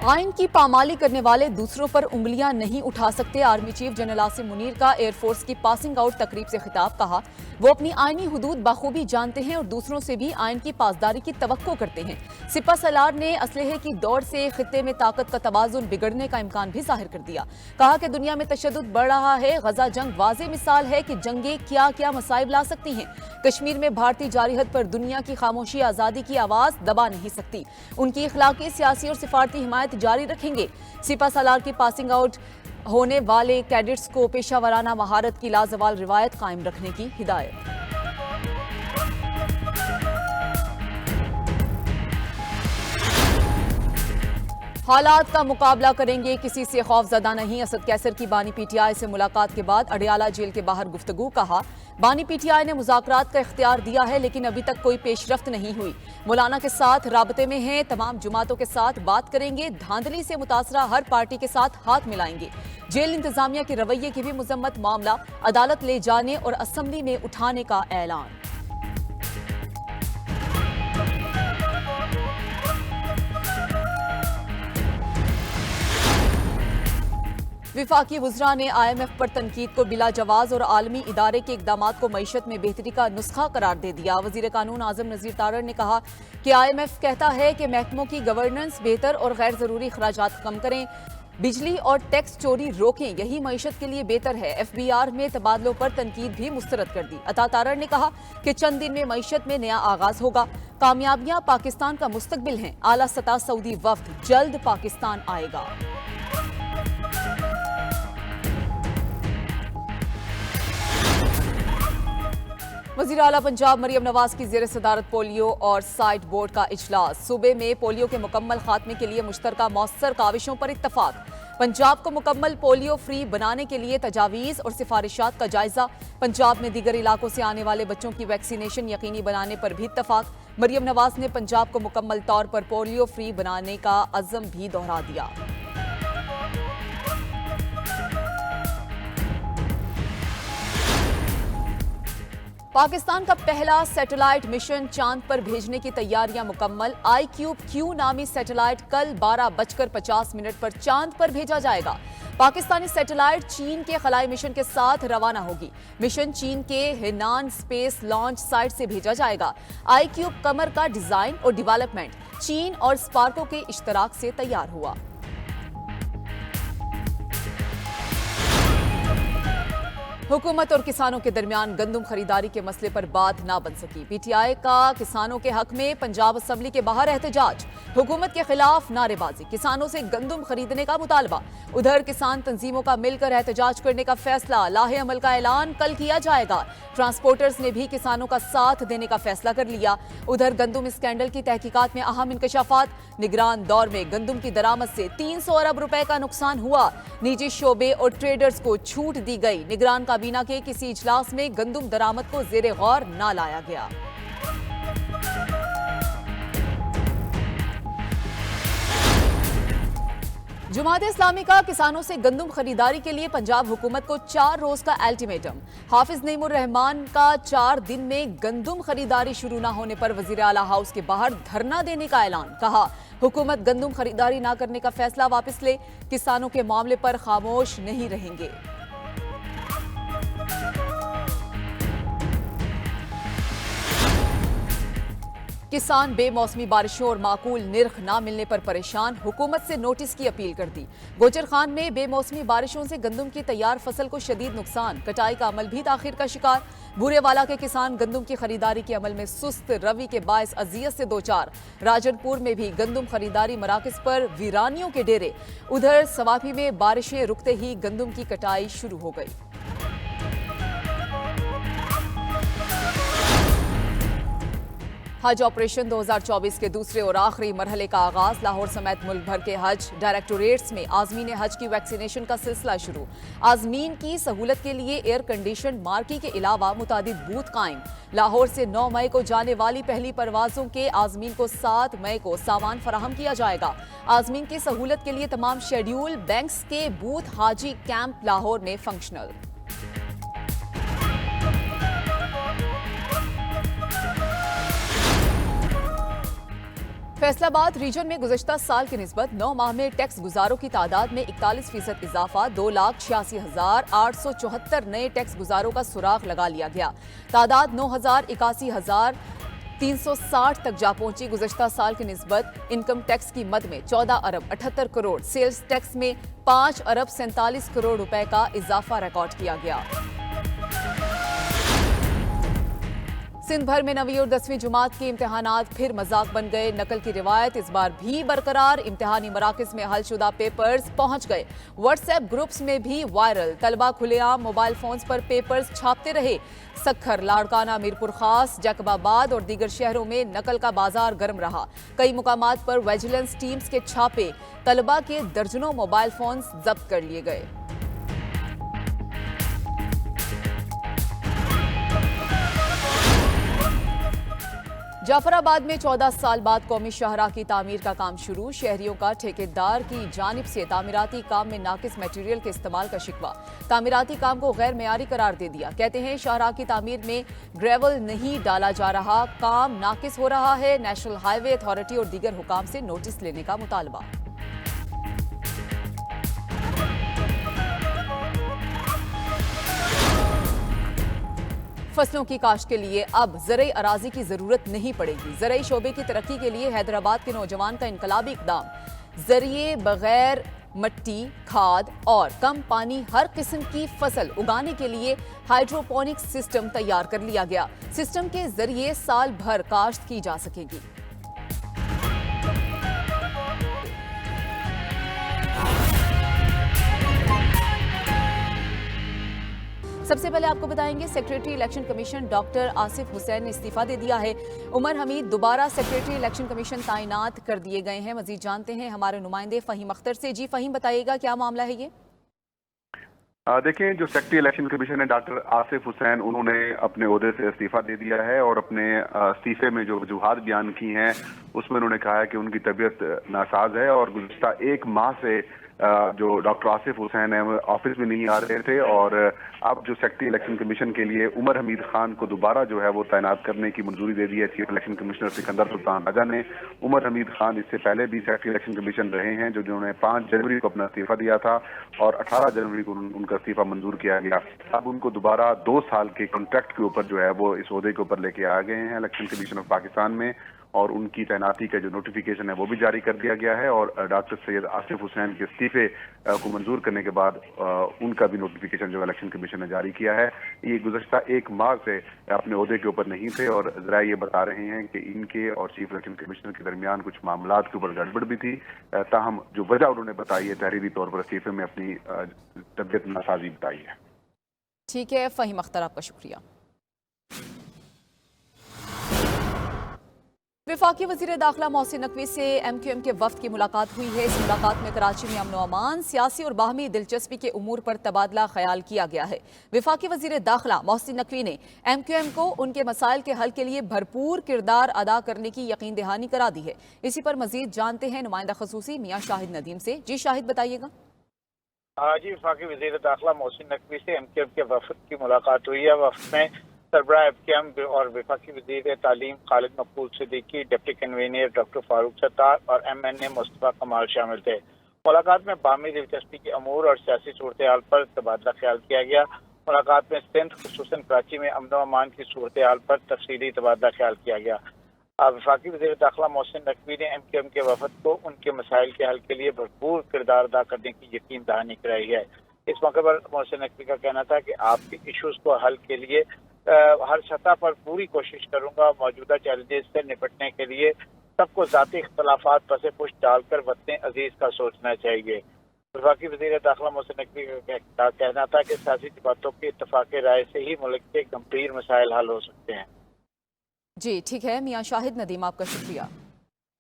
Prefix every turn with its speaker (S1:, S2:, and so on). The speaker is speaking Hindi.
S1: आइन की पामाली करने वाले दूसरों पर उंगलियां नहीं उठा सकते। Army chief general Asim Munir का एयरफोर्स की पासिंग आउट तकरीब से खिताब। कहा, वो अपनी आइनी हुदूद बखूबी जानते हैं और दूसरों से भी आइन की पासदारी की तवक्को करते हैं। सिपा सलार ने असलहे की दौड़ से खित्ते में ताकत का तवाजुन बिगड़ने का इम्कान भी जाहिर कर दिया। कहा कि दुनिया में तशद्दुद बढ़ रहा है। गजा जंग वाज़ेह मिसाल है कि जंगें क्या क्या मसाइब ला सकती हैं। कश्मीर में भारतीय जारहद पर दुनिया की खामोशी आज़ादी की आवाज़ दबा नहीं सकती। उनकी इखलाकी, सियासी और सिफारती हिमायत जारी रखेंगे। सिपा सलार की पासिंग आउट होने वाले कैडेट्स को पेशा वराना महारत की लाजवाल रिवायत कायम रखने की हिदायत। हालात का मुकाबला करेंगे, किसी से खौफजदा नहीं। असद कैसर की बानी पीटीआई से मुलाकात के बाद अडियाला जेल के बाहर गुफ्तगू। कहा, बानी पीटीआई ने मुज़ाकरात का इख्तियार दिया है लेकिन अभी तक कोई पेशरफ्त नहीं हुई। मौलाना के साथ राबते में हैं, तमाम जमातों के साथ बात करेंगे। धांधली से मुतासरा हर पार्टी के साथ हाथ मिलाएंगे। जेल इंतजामिया के रवैये की भी मजम्मत। मामला अदालत ले जाने और असम्बली में उठाने का ऐलान। विफाकी वुज़रा ने IMF पर तनकीद को बिला जवाज और आलमी इदारे के इकदामात को मईशत में बेहतरी का नुस्खा करार दे दिया। वज़ीर कानून आज़म नज़ीर तारड़ ने कहा कि IMF कहता है कि महकमों की गवर्नेंस बेहतर और गैर ज़रूरी खराजात कम करें, बिजली और टैक्स चोरी रोकें, यही मईशत के लिए बेहतर है। FBR में तबादलों पर तनकीद भी मुस्तरद कर दी। अता तारड़ ने कहा कि चंद दिन में मईशत में नया आगाज होगा। कामयाबियां पाकिस्तान का मुस्तकबिल हैं। आला सतह सऊदी वफ्द जल्द पाकिस्तान आएगा। वज़ीर आला पंजाब मरियम नवाज की ज़ेर सदारत पोलियो और साइट बोर्ड का इजलास। सूबे में पोलियो के मुकम्मल खात्मे के लिए मुश्तरका मौसर काविशों पर इत्तफाक। पंजाब को मुकम्मल पोलियो फ्री बनाने के लिए तजावीज़ और सिफारिशात का जायजा। पंजाब में दीगर इलाकों से आने वाले बच्चों की वैक्सीनेशन यकीनी बनाने पर भी इत्तफाक। मरियम नवाज ने पंजाब को मुकम्मल तौर पर पोलियो फ्री बनाने का अज़म भी दोहरा दिया। पाकिस्तान का पहला सैटेलाइट मिशन चांद पर भेजने की तैयारियां मुकम्मल। IQ-Q नामी सैटेलाइट कल 12:50 पर चांद पर भेजा जाएगा। पाकिस्तानी सैटेलाइट चीन के खलाई मिशन के साथ रवाना होगी। मिशन चीन के हेनान स्पेस लॉन्च साइट से भेजा जाएगा। IQ कमर का डिजाइन और डेवलपमेंट चीन और स्पार्को के इश्तराक से तैयार हुआ। हुकूमत और किसानों के दरमियान गंदम खरीदारी के मसले पर बात ना बन सकी। PTI का किसानों के हक में पंजाब असम्बली के बाहर एहतजाज। हुकूमत के खिलाफ नारेबाजी, किसानों से गंदम खरीदने का मुतालबा। उधर किसान तंजीमों का मिलकर एहतजाज करने का फैसला। लाहे अमल का ऐलान कल किया जाएगा। ट्रांसपोर्टर्स ने भी किसानों का साथ देने का फैसला कर लिया। उधर गंदम स्कैंडल की तहकीकात में अहम इंकशाफात। निगरान दौर में गंदम की दरामद से 300 अरब रुपए का नुकसान हुआ। निजी शोबे और ट्रेडर्स को छूट दी गई। निगरान काबीना के किसी इजलास में गंदम दरामद को जेरे गौर ना लाया गया। जमात इस्लामी का किसानों से गंदम खरीदारी के लिए पंजाब हुकूमत को 4 रोज का अल्टीमेटम। हाफिज नईमुर रहमान का 4 दिन में गंदम खरीदारी शुरू न होने पर वजीर आला हाउस के बाहर धरना देने का ऐलान। कहा, हुकूमत गंदम खरीदारी न करने का फैसला वापस ले, किसानों के मामले पर खामोश नहीं रहेंगे। किसान बेमौसमी बारिशों और माकूल निर्ख ना मिलने पर परेशान, हुकूमत से नोटिस की अपील कर दी। गोचर खान में बेमौसमी बारिशों से गंदम की तैयार फसल को शदीद नुकसान, कटाई का अमल भी ताखीर का शिकार। बूरेवाला के किसान गंदम की खरीदारी के अमल में सुस्त रवि के बायस अजियत से दो चार। राजनपुर में भी गंदम खरीदारी मराकज पर वीरानियों के डेरे। उधर सवाफी में बारिशें रुकते ही गंदम की कटाई शुरू हो गई। हज ऑपरेशन 2024 के दूसरे और आखिरी मरहले का आगाज। लाहौर समेत मुल्क भर के हज डायरेक्टोरेट्स में आजमीन हज की वैक्सीनेशन का सिलसिला शुरू। आजमीन की सहूलत के लिए एयर कंडीशन मार्की के अलावा मुतादिद बूथ कायम। लाहौर से 9 मई को जाने वाली पहली परवाजों के आजमीन को 7 मई को सामान फराहम किया जाएगा। आजमीन की सहूलत के लिए तमाम शेड्यूल बैंक्स के बूथ हाजी कैंप लाहौर में फंक्शनल। फैसलाबाद रीजन में गुज़श्ता साल की निस्बत 9 माह में टैक्स गुजारों की तादाद में 41% इजाफा, 2,86,874 नए टैक्स गुजारों का सुराग लगा लिया गया। तादाद 9,81,360 तक जा पहुंची। गुज़श्ता साल की निस्बत इनकम टैक्स की मद में 14 अरब 78 करोड़, सेल्स टैक्स में 5 अरब 47 करोड़ रुपए का इजाफा रिकॉर्ड किया गया। सिंध भर में 9वीं और 10वीं जमात के इम्तिहानात फिर मजाक बन गए। नकल की रिवायत इस बार भी बरकरार। इम्तिहानी मराकज में हलशुदा पेपर्स पहुंच गए। व्हाट्सएप ग्रुप्स में भी वायरल। तलबा खुलेआम मोबाइल फोन्स पर पेपर्स छापते रहे। सक्खर, लाड़काना, मीरपुर खास, जैकबाबाद और दीगर शहरों में नकल का बाजार गर्म रहा। कई मुकामात पर विजिलेंस टीम्स के छापे, तलबा के दर्जनों मोबाइल फोन्स जब्त कर लिए गए। जाफराबाद में 14 साल बाद कौमी शाहराह की तामीर का काम शुरू। शहरियों का ठेकेदार की जानिब से तामीराती काम में नाकिस मटेरियल के इस्तेमाल का शिकवा। तामीराती काम को गैर मेयारी करार दे दिया। कहते हैं शाहराह की तामीर में ग्रेवल नहीं डाला जा रहा, काम नाकिस हो रहा है। नेशनल हाईवे अथॉरिटी और दीगर हुकाम से नोटिस लेने का मुतालबा। फसलों की काश्त के लिए अब ज़रई अराजी की जरूरत नहीं पड़ेगी। ज़रई शोबे की तरक्की के लिए हैदराबाद के नौजवान का इनकलाबी इकदाम। जरिए बगैर मट्टी, खाद और कम पानी हर किस्म की फसल उगाने के लिए हाइड्रोपोनिक सिस्टम तैयार कर लिया गया। सिस्टम के जरिए साल भर काश्त की जा सकेगी। सबसे पहले आपको बताएंगे secretary election commission doctor Asif Hussain ने इस्तीफा दे दिया है। उमर हमीद दोबारा सेक्रेटरी इलेक्शन कमीशन तैनात कर दिए गए हैं। मजीद जानते हैं हमारे नुमाइंदे फहीम अख्तर से। जी फहीम, बताइएगा क्या मामला है ये?
S2: देखिए, जो सेक्रेटरी इलेक्शन कमीशन है डॉक्टर आसिफ हुसैन, उन्होंने अपने ओहदे से इस्तीफा दे दिया है और अपने इस्तीफे में जो वजूहात बयान की हैं उसमें उन्होंने कहा है कि उनकी तबीयत नासाज है और गुज़श्ता 1 माह से जो डॉक्टर आसिफ हुसैन है वो ऑफिस में नहीं आ रहे थे और अब जो सेक्रेटरी इलेक्शन कमीशन के लिए उमर हमीद खान को दोबारा जो है वो तैनात करने की मंजूरी दे दी है chief election commissioner Sikandar Sultan Raja ने। उमर हमीद खान इससे पहले भी सेक्रेटरी इलेक्शन कमीशन रहे हैं, जिन्होंने 5 जनवरी को अपना इस्तीफा दिया था और 18 जनवरी को उनका इस्तीफा मंजूर किया गया। अब उनको दोबारा 2 साल के कॉन्ट्रैक्ट के ऊपर जो है वो इस ओहदे के ऊपर लेके आ गए हैं इलेक्शन कमीशन ऑफ पाकिस्तान में और उनकी तैनाती का जो नोटिफिकेशन है वो भी जारी कर दिया गया है और डॉक्टर सैयद आसिफ हुसैन के इस्तीफे को मंजूर करने के बाद उनका भी नोटिफिकेशन जो इलेक्शन कमीशन ने जारी किया है। ये गुज़श्ता 1 माह से अपने ओहदे के ऊपर नहीं थे और जरा ये बता रहे हैं कि इनके और चीफ इलेक्शन कमिश्नर के दरमियान कुछ मामलात के ऊपर गड़बड़ भी थी। ताहम जो वजह उन्होंने बताई है तहरीरी तौर पर इस्तीफे में अपनी तबीयत नासाजी बताई है।
S1: ठीक है फहीम अख्तर, आपका शुक्रिया। वफाकी वज़ीर दाखिला मोहसिन नकवी से MQM के वफ्द की मुलाकात हुई है। इस मुलाकात में कराची में अमन व अमान, सियासी और बाहमी दिलचस्पी के उमूर पर तबादला ख्याल किया गया है। वफाकी वज़ीर दाखिला मोहसिन नकवी ने MQM को उनके मसाइल के हल के लिए भरपूर किरदार अदा करने की यकीन दहानी करा दी है। इसी पर मजीद जानते हैं नुमाइंदा खसूसी मियाँ शाहिद नदीम से। जी शाहिद, बताइएगा।
S3: जी, वफाकी वज़ीर दाखिला मोहसिन नकवी से MQM के वफ्द की मुलाकात हुई है। वफ्द में सरबराह MQM और वफाकी वज़ीर तालीम खालिद मकबूल Siddiqui, deputy convener doctor Farooq Sattar और MNA मुस्तफा कमाल शामिल थे। मुलाकात में बाहमी दिलचस्पी के अमूर और सियासी सूरत हाल पर तबादला ख्याल किया गया। मुलाकात में सिंध खुसूसन कराची में अमन व अमान की सूरत हाल पर तफसीली तबादला ख्याल किया गया। वफाकी वज़ीर दाखिला मोहसिन नकवी ने MQM के वफद को उनके मसाइल के हल के लिए भरपूर किरदार अदा करने की यकीन दहानी कराई है। इस मौके पर मोहसिन नकवी का कहना था कि आपके इशूज़ को हल के लिए हर सतह पर पूरी कोशिश करूंगा। मौजूदा चैलेंजेस से निपटने के लिए सबको ज़ाती इख्तलाफात पसे पुश डालकर वतन अजीज का सोचना चाहिए। वफाकी वज़ीर दाखिला मोहसिन नकवी का कहना था कि सियासी जमातों के इत्तफाक़ राय से ही मुल्क के गंभीर मसाइल हल हो सकते हैं।
S1: जी ठीक है मियाँ शाहिद नदीम, आपका शुक्रिया।